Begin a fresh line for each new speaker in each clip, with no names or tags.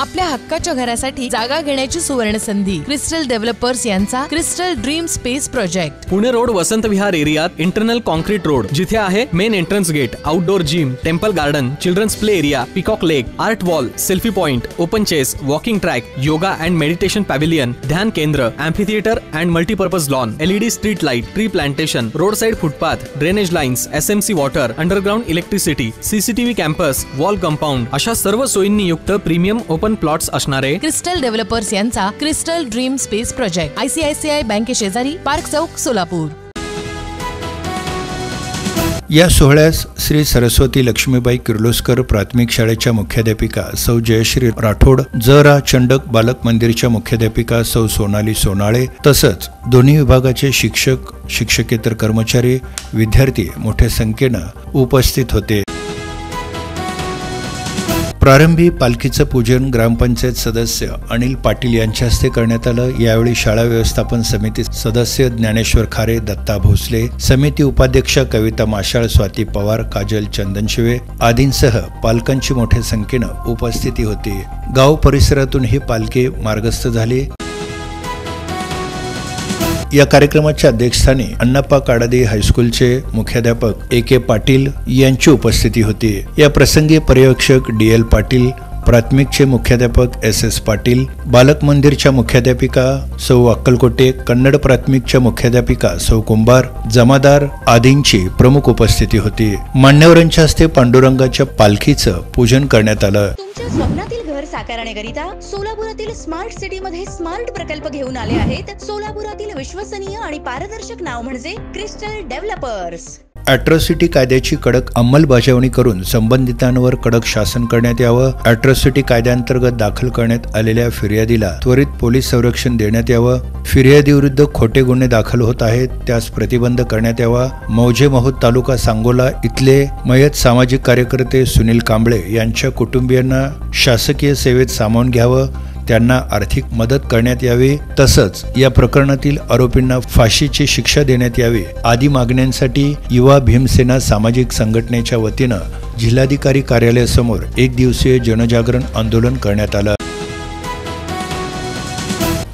आपल्या हक्काच्या घरासाठी जागा घेण्याची सुवर्ण संधी। क्रिस्टल डेव्हलपर्स यांचा Crystal Dream Space project.
Pune road Vasant Vihar एरियात इंटरनल कॉन्क्रीट रोड, जिथे आहे main entrance gate, outdoor gym, temple garden, children's play area, peacock lake, art wall, selfie point, open chess, walking track, yoga and meditation pavilion, ध्यान केंद्र, amphitheatre and multipurpose lawn, LED street light, tree plantation, road side footpath, drainage lines, SMC water, underground electricity, CCTV campus, wall compound अशा सर्व सोयींनी युक्त premium open plots असणारे
crystal Developers यांचा Crystal Dream Space project, ICICI बँके शेजारी, park चौक, सोलापूर।
या सोहळ्यास श्री सरस्वती लक्ष्मीबाई किर्लोस्कर प्राथमिक शाळेच्या मुख्याध्यापिका सौ जयश्री राठोड, ज.रा. चंडक बालक मंदिरच्या मुख्याध्यापिका सौ सोनाली सोनाळे तसंच दोन्ही विभागाचे शिक्षक, शिक्षकेतर कर्मचारी, विद्यार्थी मोठ्या संख्येने उपस्थित होते। प्रारंभी पालखीचं पूजन ग्रामपंचायत सदस्य अनिल पाटील यांच्या हस्ते करण्यात आलं। यावेळी शाळा व्यवस्थापन समिती सदस्य ज्ञानेश्वर खारे, दत्ता भोसले, समिती उपाध्यक्षा कविता माशाळ, स्वाती पवार, काजल चंदनशिवे आदींसह पालकांची मोठ्या संख्येनं उपस्थिती होती। गाव परिसरातून ही पालखी मार्गस्थ झाली। या कार्यक्रमाच्या अध्यक्षस्थानी अण्णाप्पा काडादी हायस्कूलचे मुख्याध्यापक A.K. पाटील यांची उपस्थिती होती। या प्रसंगी पर्यवेक्षक D.L. पाटील, प्राथमिकचे मुख्याध्यापक S.S. पाटील, बालक मंदिरच्या मुख्याध्यापिका सौ अक्कलकोटे, कन्नड प्राथमिकच्या मुख्याध्यापिका सौ कुंभार, जमादार आदींची प्रमुख उपस्थिती होती। मान्यवरांच्या हस्ते पांडुरंगाच्या पालखीचं पूजन करण्यात आलं।
तुमच्या स्वप्नातील घर साकारण्याकरिता सोलापुरातील स्मार्ट सिटी मध्ये स्मार्ट प्रकल्प घेऊन आले आहेत। सोलापुरातील विश्वसनीय आणि पारदर्शक नाव म्हणजे क्रिस्टल डेव्हलपर्स।
अॅट्रॉसिटी कायद्याची कडक अंमलबजावणी करून संबंधितांवर कडक शासन करण्यात यावं। अॅट्रॉसिटी कायद्याअंतर्गत दाखल करण्यात आलेल्या फिर्यादीला त्वरित पोलीस संरक्षण देण्यात यावं। फिर्यादीविरुद्ध खोटे गुन्हे दाखल होत आहेत, त्यास प्रतिबंध करण्यात यावा। मौजे महूद तालुका सांगोला इथले मयत सामाजिक कार्यकर्ते सुनील कांबळे यांच्या कुटुंबियांना शासकीय सेवेत सामावून घ्यावं, त्यांना आर्थिक मदत करण्यात यावी, तसंच या प्रकरणातील आरोपींना फाशीची शिक्षा देण्यात यावी आदी मागण्यांसाठी युवा भीमसेना सामाजिक संघटनेच्या वतीनं जिल्हाधिकारी कार्यालयासमोर एक दिवसीय जनजागरण आंदोलन करण्यात आलं।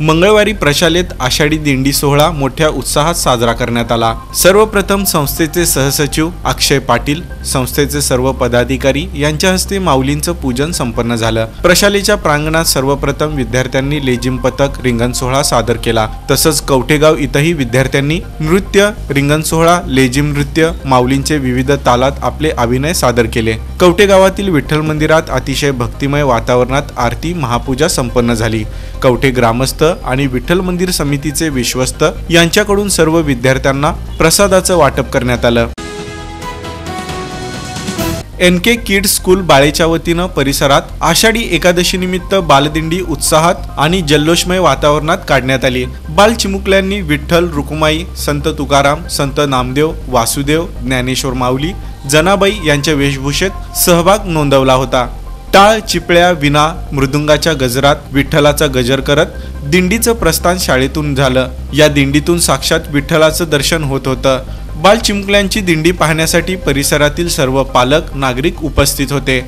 मंगळवारी प्रशालेत आषाढी दिंडी सोहळा मोठ्या उत्साहात साजरा करण्यात आला। सर्वप्रथम संस्थेचे सहसचिव अक्षय पाटील, संस्थेचे सर्व पदाधिकारी यांच्या हस्ते माऊलींचं पूजन संपन्न झालं। प्रशालेच्या प्रांगणात सर्वप्रथम विद्यार्थ्यांनी लेझिम पथक, रिंगण सोहळा सादर केला। तसंच कवठेगाव इथंही विद्यार्थ्यांनी नृत्य, रिंगण सोहळा, लेझिम नृत्य, माऊलींचे विविध तालात आपले अभिनय सादर केले। कवठेगावातील विठ्ठल मंदिरात अतिशय भक्तिमय वातावरणात आरती, महापूजा संपन्न झाली। कवठे ग्रामस्थ आणि विठ्ठल मंदिर समितीचे विश्वस्त यांच्याकडून सर्व विद्यार्थ्यांना प्रसादाचं वाटप करण्यात आलं। NK किड्स स्कूल बाळेच्या वतीनं परिसरात आषाढी एकादशी निमित्त बालदिंडी उत्साहात आणि जल्लोषमय वातावरणात काढण्यात आली। बाल चिमुकल्यांनी विठ्ठल, रुक्माई, संत तुकाराम, संत नामदेव, वासुदेव, ज्ञानेश्वर माऊली, जनाबाई यांच्या वेशभूषेत सहभाग नोंदवला होता। टाळ, चिपळ्या, विना, मृदुंगाच्या गजरात विठ्ठलाचा गजर करत दिंडीचं प्रस्थान शाळेतून झालं। या दिंडीतून साक्षात विठ्ठलाचं दर्शन होत होतं। बाल चिमुकल्यांची दिंडी पाहण्यासाठी परिसरातील सर्व पालक, नागरिक उपस्थित होते।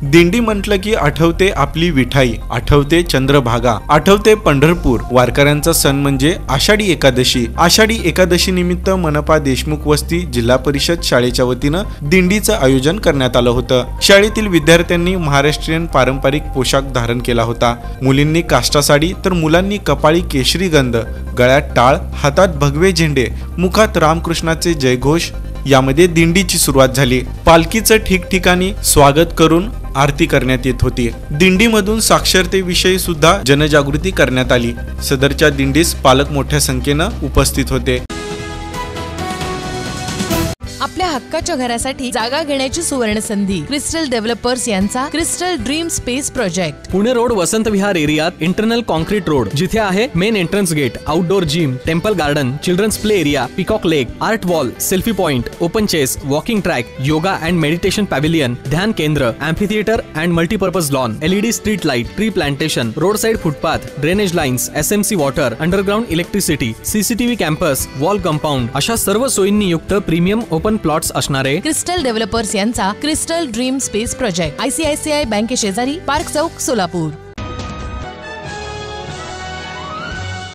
दिंडी म्हटलं की आठवते आपली विठाई, आठवते चंद्रभागा, आठवते पंढरपूर। वारकऱ्यांचा सण म्हणजे आषाढी एकादशी। आषाढी एकादशी निमित्त मनपा देशमुख वस्ती जिल्हा परिषद शाळेच्या वतीनं दिंडीचं आयोजन करण्यात आलं होतं। शाळेतील विद्यार्थ्यांनी महाराष्ट्रीयन पारंपरिक पोशाख धारण केला होता। मुलींनी काष्टा साडी तर मुलांनी कपाळी केशरी गंध, गळ्यात टाळ, हातात भगवे झेंडे, मुखात रामकृष्णाचे जयघोष। यामध्ये दिंडीची सुरुवात झाली। पालखीचं ठिकठिकाणी स्वागत करून आरती करण्यात येत होती। दिंडीमधून साक्षरतेविषयी सुद्धा जनजागृती करण्यात आली। सदरच्या दिंडीस पालक मोठ्या संख्येनं उपस्थित होते।
आपल्या हक्काच्या घरासाठी जागा घेण्याची सुवर्ण संधी। क्रिस्टल डेव्हलपर्स यांचा Crystal Dream Space project.
Pune road Vasant Vihar एरियात इंटरनल कॉन्क्रीट रोड, जिथे आहे main entrance gate, outdoor gym, temple garden, children's play area, peacock lake, art wall, selfie point, open chess, walking track, yoga and meditation pavilion, ध्यान केंद्र, amphitheatre and multipurpose lawn, LED street light, tree plantation, road side footpath, drainage lines, SMC water, underground electricity, CCTV campus, wall compound अशा सर्व सोयींनी युक्त premium open plots
असणारे crystal Developers यांचा Crystal Dream Space project, ICICI बँके शेजारी, park चौक, सोलापूर.